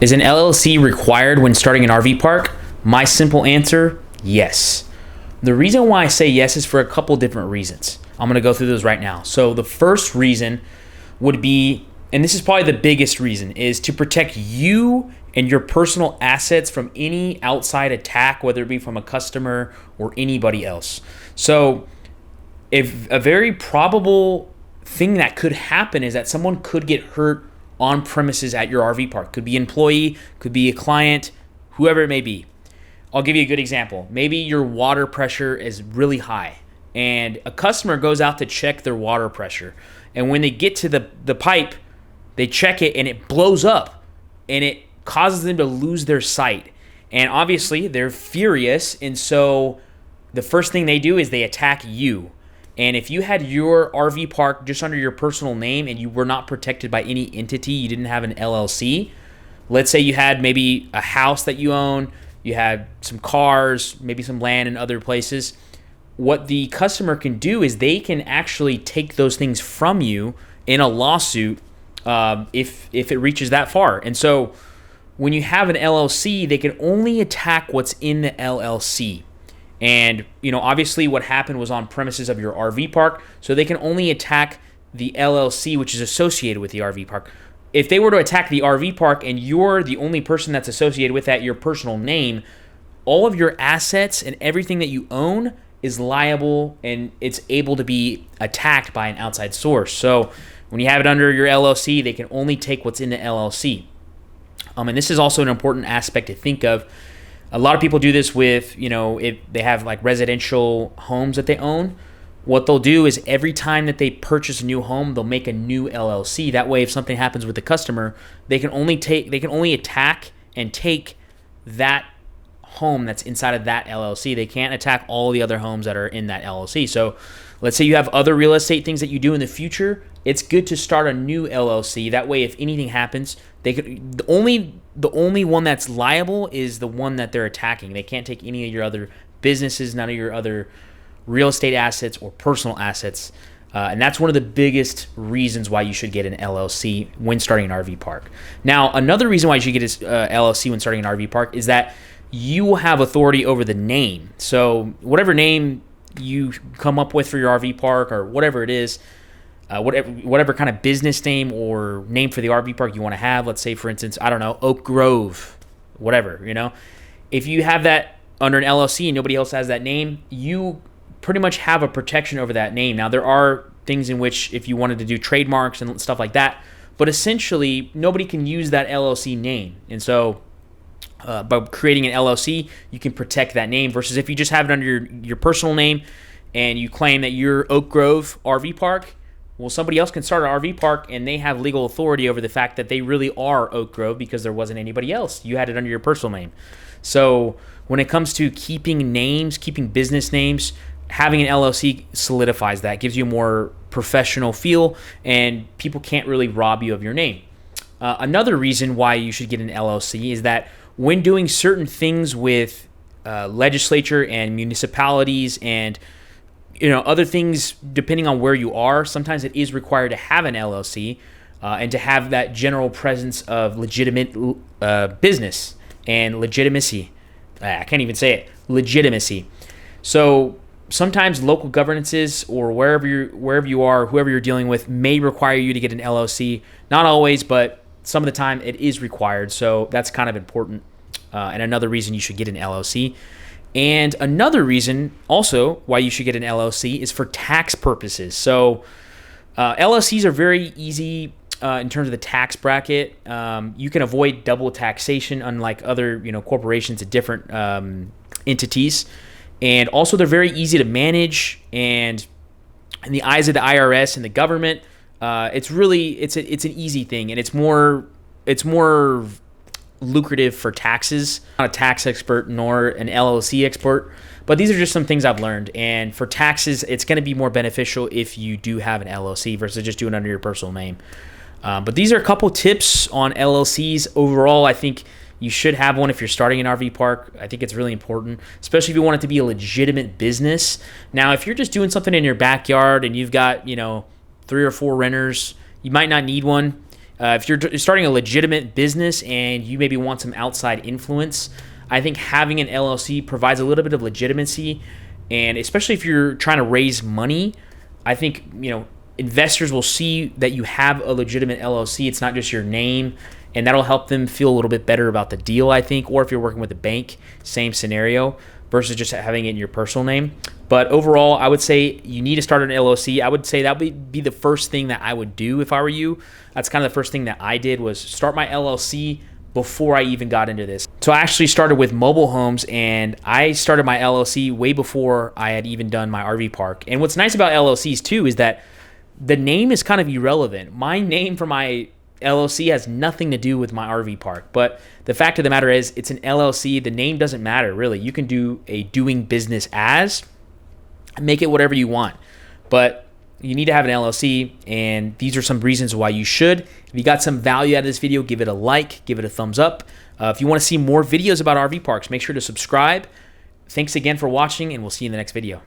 Is an LLC required when starting an RV park? My simple answer, yes. The reason why I say yes is for a couple different reasons. I'm going to go through those right now. So the first reason would be, and this is probably the biggest reason, is to protect you and your personal assets from any outside attack, whether it be from a customer or anybody else. So if a very probable thing that could happen is that someone could get hurt on premises at your RV park. Could be an employee, could be a client, whoever it may be. I'll give you a good example. Maybe your water pressure is really high and a customer goes out to check their water pressure. And when they get to the pipe, they check it and it blows up and it causes them to lose their sight. And obviously they're furious. And so the first thing they do is they attack you. And if you had your RV park just under your personal name and you were not protected by any entity, you didn't have an LLC, let's say you had maybe a house that you own, you had some cars, maybe some land in other places, what the customer can do is they can actually take those things from you in a lawsuit if it reaches that far. And so when you have an LLC, they can only attack what's in the LLC. And, obviously what happened was on premises of your RV park, so they can only attack the LLC, which is associated with the RV park. If they were to attack the RV park and you're the only person that's associated with that, your personal name, all of your assets and everything that you own is liable and it's able to be attacked by an outside source. So when you have it under your LLC, they can only take what's in the LLC. And this is also an important aspect to think of. A lot of people do this with, if they have like residential homes that they own. What they'll do is every time that they purchase a new home, they'll make a new LLC. That way, if something happens with the customer, they can only attack and take that home that's inside of that LLC. They can't attack all the other homes that are in that LLC. So let's say you have other real estate things that you do in the future. It's good to start a new LLC. That way, if anything happens, the only one that's liable is the one that they're attacking. They can't take any of your other businesses, none of your other real estate assets or personal assets. And that's one of the biggest reasons why you should get an LLC when starting an RV park. Now, another reason why you should get an LLC when starting an RV park is that you will have authority over the name. So whatever name you come up with for your RV park or whatever it is, whatever kind of business name or name for the RV park you want to have, let's say, for instance, I don't know, Oak Grove, whatever, if you have that under an LLC and nobody else has that name, you pretty much have a protection over that name. Now, there are things in which if you wanted to do trademarks and stuff like that, but essentially nobody can use that LLC name. And so by creating an LLC, you can protect that name versus if you just have it under your personal name and you claim that you're Oak Grove RV Park. Well, somebody else can start an RV park and they have legal authority over the fact that they really are Oak Grove because there wasn't anybody else. You had it under your personal name. So when it comes to keeping business names, having an LLC solidifies that, gives you a more professional feel, and people can't really rob you of your name. Another reason why you should get an LLC is that when doing certain things with legislature and municipalities and other things, depending on where you are, sometimes it is required to have an LLC and to have that general presence of legitimate business and legitimacy. I can't even say it. Legitimacy. So sometimes local governances or wherever you are, whoever you're dealing with, may require you to get an LLC. Not always, but some of the time it is required. So that's kind of important. And another reason you should get an LLC. And another reason also why you should get an LLC is for tax purposes. So LLCs are very easy in terms of the tax bracket. You can avoid double taxation unlike other corporations and different entities. And also they're very easy to manage. And in the eyes of the IRS and the government, it's an easy thing, and it's more lucrative for taxes. I'm not a tax expert nor an LLC expert, but these are just some things I've learned. And for taxes, it's going to be more beneficial if you do have an LLC versus just doing it under your personal name. But these are a couple tips on LLCs. Overall, I think you should have one if you're starting an RV park. I think it's really important, especially if you want it to be a legitimate business. Now, if you're just doing something in your backyard and you've got 3 or 4 renters, you might not need one. If you're starting a legitimate business and you maybe want some outside influence, I think having an LLC provides a little bit of legitimacy. And especially if you're trying to raise money, I think, investors will see that you have a legitimate LLC. It's not just your name, and that'll help them feel a little bit better about the deal, I think. Or if you're working with a bank, same scenario, versus just having it in your personal name. But overall, I would say you need to start an LLC. I would say that would be the first thing that I would do if I were you. That's kind of the first thing that I did, was start my LLC before I even got into this. So I actually started with mobile homes, and I started my LLC way before I had even done my RV park. And what's nice about LLCs too is that the name is kind of irrelevant. My name for my LLC has nothing to do with my RV park, but the fact of the matter is it's an LLC. The name doesn't matter, really. You can do a doing business as, make it whatever you want, but you need to have an LLC, and these are some reasons why you should. If you got some value out of this video, give it a like, give it a thumbs up. If you want to see more videos about RV parks, make sure to subscribe. Thanks again for watching, and we'll see you in the next video.